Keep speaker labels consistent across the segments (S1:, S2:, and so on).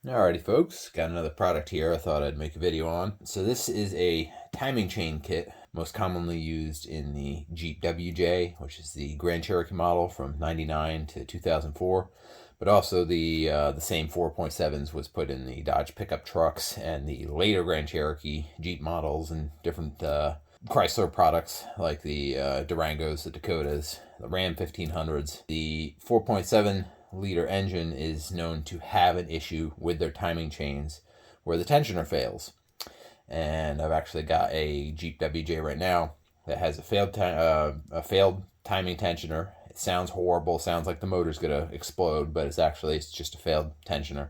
S1: Alrighty folks, got another product here I thought I'd make a video on. So this is a timing chain kit, most commonly used in the Jeep WJ, which is the Grand Cherokee model from 99 to 2004. But also the same 4.7s was put in the Dodge pickup trucks and the later Grand Cherokee Jeep models and different Chrysler products like the Durangos, the Dakotas, the Ram 1500s. The 4.7-liter engine is known to have an issue with their timing chains where the tensioner fails. And I've actually got a Jeep WJ right now that has a failed timing tensioner. It sounds horrible, sounds like the motor's gonna explode, but it's just a failed tensioner.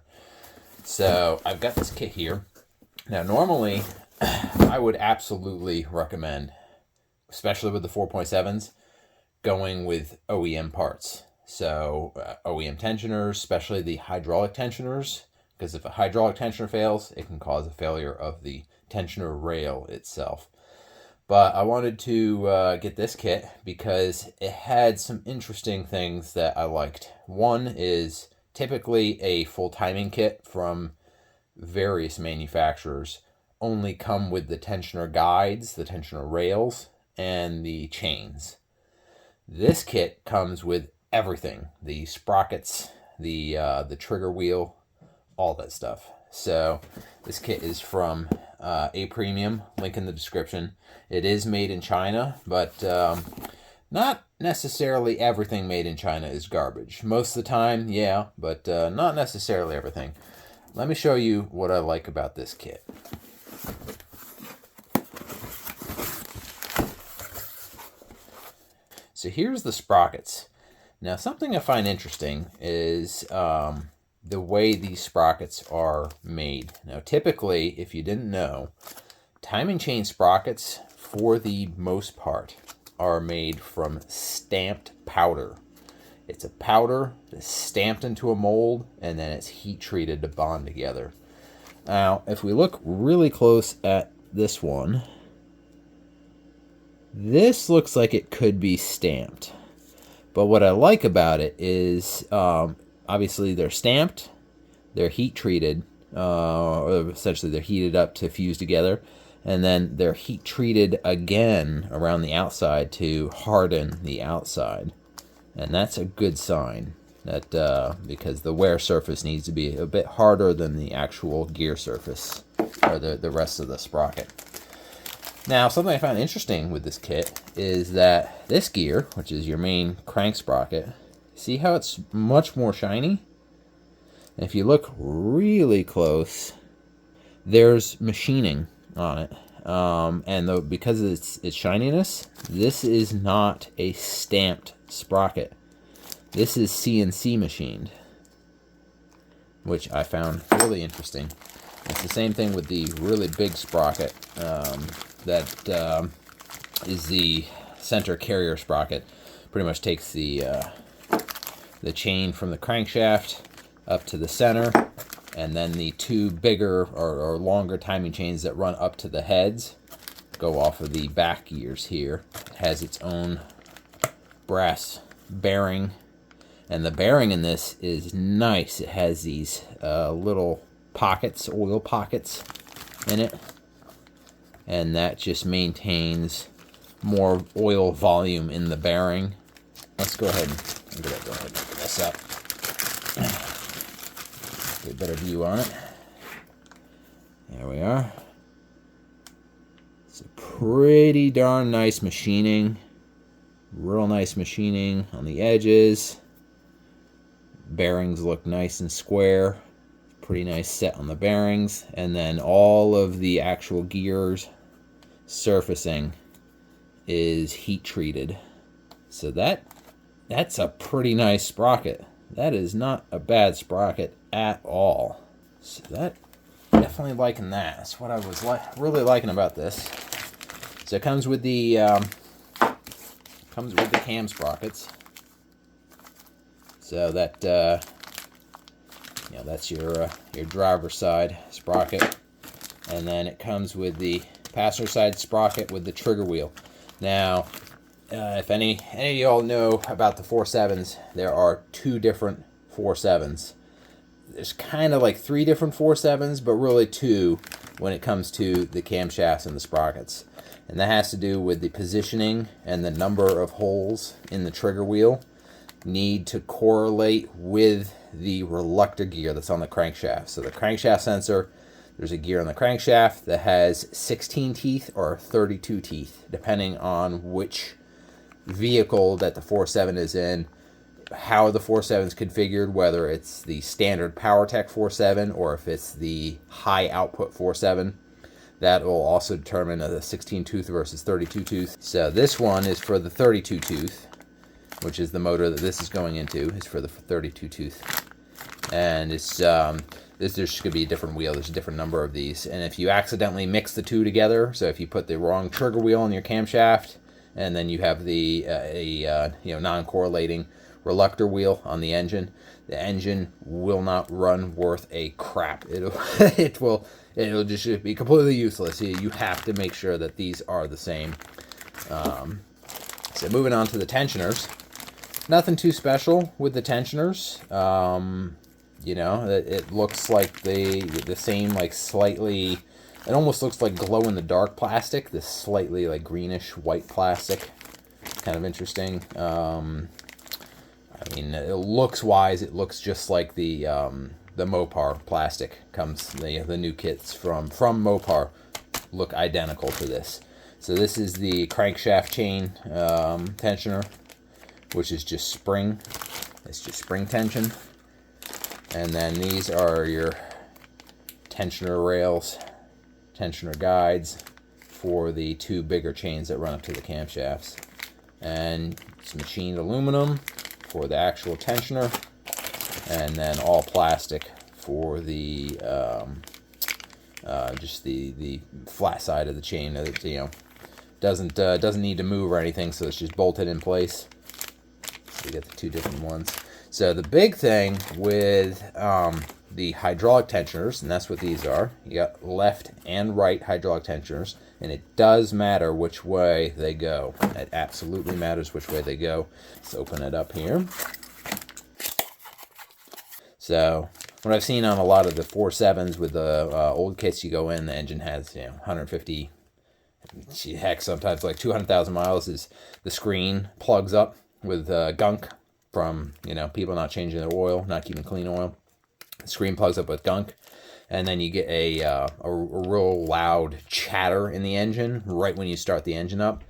S1: So I've got this kit here. Now normally I would absolutely recommend, especially with the 4.7s, going with OEM parts. So OEM tensioners, especially the hydraulic tensioners, because if a hydraulic tensioner fails, it can cause a failure of the tensioner rail itself. But I wanted to get this kit because it had some interesting things that I liked. One is typically a full timing kit from various manufacturers only come with the tensioner guides, the tensioner rails, and the chains. This kit comes with everything, the sprockets, the trigger wheel, all that stuff. So this kit is from A Premium, link in the description. It is made in China, but not necessarily everything made in China is garbage. Most of the time, yeah, but not necessarily everything. Let me show you what I like about this kit. So here's the sprockets. Now something I find interesting is the way these sprockets are made. Now typically, if you didn't know, timing chain sprockets for the most part are made from stamped powder. It's a powder that's stamped into a mold and then it's heat treated to bond together. Now if we look really close at this one, this looks like it could be stamped. But what I like about it is obviously they're stamped, they're heat treated, or essentially they're heated up to fuse together, and then they're heat treated again around the outside to harden the outside. And that's a good sign that because the wear surface needs to be a bit harder than the actual gear surface or the rest of the sprocket. Now, something I found interesting with this kit is that this gear, which is your main crank sprocket, see how it's much more shiny? And if you look really close, there's machining on it. And because of its shininess, this is not a stamped sprocket. This is CNC machined, which I found really interesting. It's the same thing with the really big sprocket that is the center carrier sprocket. Pretty much takes the chain from the crankshaft up to the center, and then the two bigger or longer timing chains that run up to the heads go off of the back gears here. It has its own brass bearing, and the bearing in this is nice. It has these little pockets, oil pockets in it, and that just maintains more oil volume in the bearing. Let's go ahead and go ahead and open this up. Get a better view on it. There we are. It's a pretty darn nice machining. Real nice machining on the edges. Bearings look nice and square. Pretty nice set on the bearings. And then all of the actual gears surfacing is heat treated. So that's a pretty nice sprocket. That is not a bad sprocket at all. So that, definitely liking that. That's what I was really liking about this. So it comes with the cam sprockets. So that that's your driver's side sprocket, and then it comes with the passenger side sprocket with the trigger wheel. Now, if any of y'all know about the 4.7s, there are two different 4.7s. there's kind of like 3 different 4.7s, but really 2 when it comes to the camshafts and the sprockets. And that has to do with the positioning and the number of holes in the trigger wheel need to correlate with the reluctor gear that's on the crankshaft. So the crankshaft sensor, there's a gear on the crankshaft that has 16 teeth or 32 teeth, depending on which vehicle that the 4.7 is in, how the 4.7 is configured, whether it's the standard PowerTech 4.7 or if it's the high output 4.7. That will also determine the 16 tooth versus 32 tooth. So this one is for the 32 tooth, which is the motor that this is going into, is for the 32 tooth. And it's there's just going to be a different wheel. There's a different number of these. And if you accidentally mix the two together, so if you put the wrong trigger wheel on your camshaft, and then you have the non-correlating reluctor wheel on the engine will not run worth a crap. It'll just be completely useless. You have to make sure that these are the same. So moving on to the tensioners, nothing too special with the tensioners. It looks like the same, like slightly, it almost looks like glow in the dark plastic, this slightly like greenish white plastic, kind of interesting. It looks wise. It looks just like the Mopar plastic comes. The new kits from Mopar look identical to this. So this is the crankshaft chain tensioner, which is just spring. It's just spring tension. And then these are your tensioner rails, tensioner guides for the 2 bigger chains that run up to the camshafts. And it's machined aluminum for the actual tensioner, and then all plastic for the just the flat side of the chain. Doesn't need to move or anything, so it's just bolted in place. So you get the 2 different ones. So the big thing with the hydraulic tensioners, and that's what these are, you got left and right hydraulic tensioners, and it does matter which way they go. It absolutely matters which way they go. Let's open it up here. So what I've seen on a lot of the 4.7s with the old kits, you go in, the engine has 150, heck, sometimes like 200,000 miles. Is the screen plugs up with gunk from people not changing their oil, not keeping clean oil. The screen plugs up with gunk, and then you get a real loud chatter in the engine right when you start the engine up,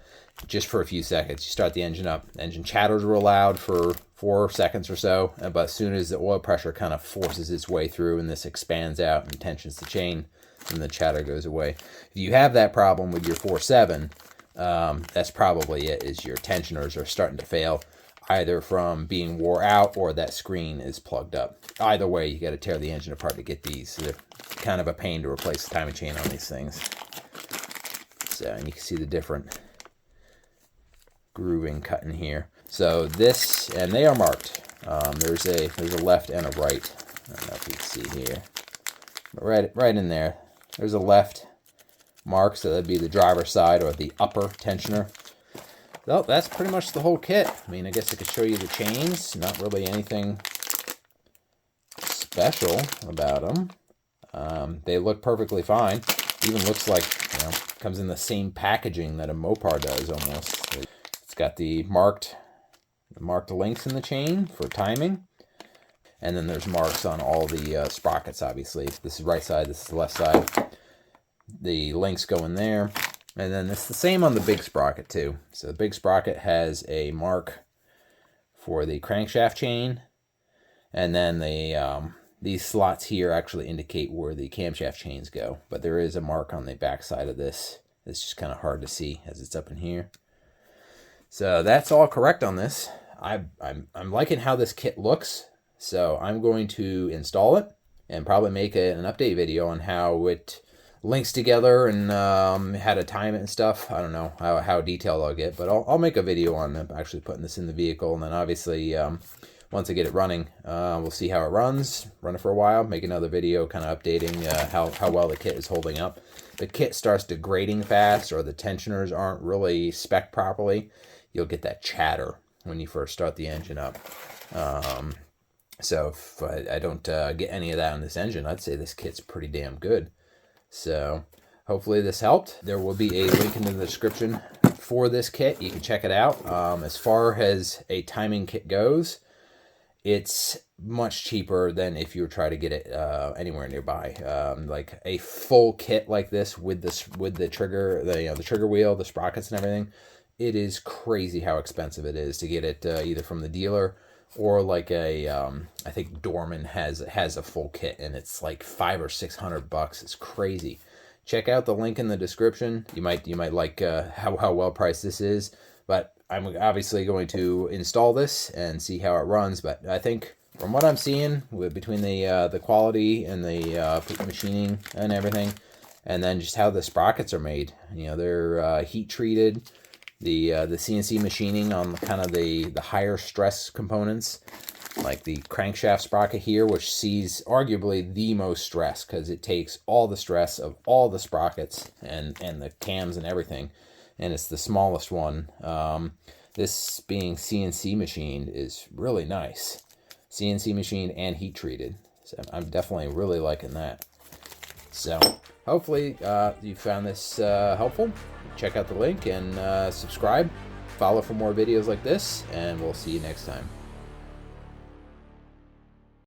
S1: just for a few seconds. You start the engine up, the engine chatters real loud for 4 seconds or so, but as soon as the oil pressure kind of forces its way through and this expands out and tensions the chain, then the chatter goes away. If you have that problem with your 4.7, that's probably it, is your tensioners are starting to fail, either from being wore out or that screen is plugged up. Either way, you got to tear the engine apart to get these. So they're kind of a pain to replace the timing chain on these things. So, and you can see the different grooving cut in here. So this, and they are marked. There's a left and a right. I don't know if you can see here, but right in there, there's a left mark. So that'd be the driver's side or the upper tensioner. Well, that's pretty much the whole kit. I guess I could show you the chains. Not really anything special about them. They look perfectly fine. Even looks like, comes in the same packaging that a Mopar does almost. It's got the marked links in the chain for timing. And then there's marks on all the sprockets, obviously. This is right side, this is the left side. The links go in there. And then it's the same on the big sprocket too. So the big sprocket has a mark for the crankshaft chain, and then these slots here actually indicate where the camshaft chains go. But there is a mark on the back side of this. It's just kind of hard to see as it's up in here. So that's all correct on this. I'm liking how this kit looks. So I'm going to install it and probably make an update video on how it links together and how to time it and stuff. I don't know how detailed I'll get, but I'll make a video on actually putting this in the vehicle. And then obviously once I get it running, we'll see how it runs, run it for a while, make another video kind of updating how well the kit is holding up. The kit starts degrading fast, or the tensioners aren't really spec'd properly, you'll get that chatter when you first start the engine up. So if I don't get any of that on this engine, I'd say this kit's pretty damn good. So hopefully this helped. There will be a link in the description for this kit. You can check it out. As far as a timing kit goes, it's much cheaper than if you were trying to get it anywhere nearby. Like a full kit like this with the trigger, the trigger wheel, the sprockets and everything, it is crazy how expensive it is to get it either from the dealer or like a I think Dorman has a full kit, and it's like $500 or $600. It's crazy. Check out the link in the description. You might like how well priced this is, but I'm obviously going to install this and see how it runs. But I think from what I'm seeing, between the quality and the machining and everything, and then just how the sprockets are made, they're heat treated. The CNC machining on kind of the higher stress components, like the crankshaft sprocket here, which sees arguably the most stress because it takes all the stress of all the sprockets and the cams and everything, and it's the smallest one. This being CNC machined is really nice. CNC machined and heat treated. So I'm definitely really liking that. So hopefully you found this helpful. Check out the link and subscribe. Follow for more videos like this, and we'll see you next time.